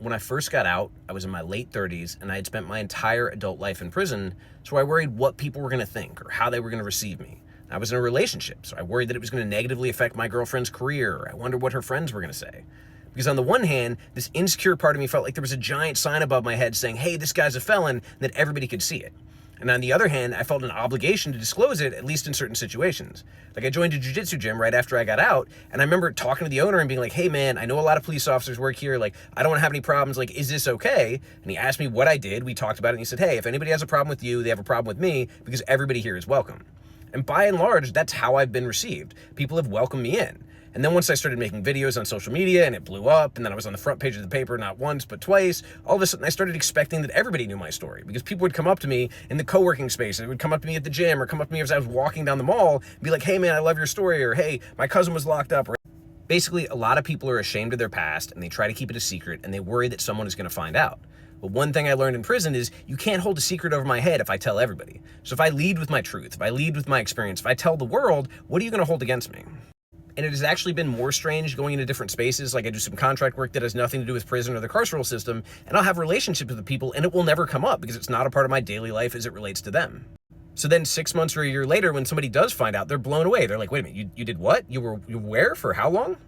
When I first got out, I was in my late 30s and I had spent my entire adult life in prison, so I worried what people were going to think or how they were going to receive me. I was in a relationship, so I worried that it was going to negatively affect my girlfriend's career. I wondered what her friends were going to say. Because on the one hand, this insecure part of me felt like there was a giant sign above my head saying, hey, this guy's a felon, and that everybody could see it. And on the other hand, I felt an obligation to disclose it, at least in certain situations. Like I joined a jiu-jitsu gym right after I got out, and I remember talking to the owner and being like, hey man, I know a lot of police officers work here, like, I don't want to have any problems, like, is this okay? And he asked me what I did, we talked about it, and he said, hey, if anybody has a problem with you, they have a problem with me, because everybody here is welcome. And by and large, that's how I've been received. People have welcomed me in. And then once I started making videos on social media and it blew up, and then I was on the front page of the paper not once but twice, all of a sudden I started expecting that everybody knew my story, because people would come up to me in the co-working space, they would come up to me at the gym, or come up to me as I was walking down the mall and be like, hey man, I love your story, or hey, my cousin was locked up. Or basically, a lot of people are ashamed of their past and they try to keep it a secret and they worry that someone is going to find out. But one thing I learned in prison is you can't hold a secret over my head if I tell everybody. So if I lead with my truth, if I lead with my experience, if I tell the world, what are you going to hold against me? And it has actually been more strange going into different spaces. Like I do some contract work that has nothing to do with prison or the carceral system, and I'll have relationships with the people and it will never come up because it's not a part of my daily life as it relates to them. So then 6 months or a year later, when somebody does find out, they're blown away. They're like, wait a minute, you did what? You were where for how long?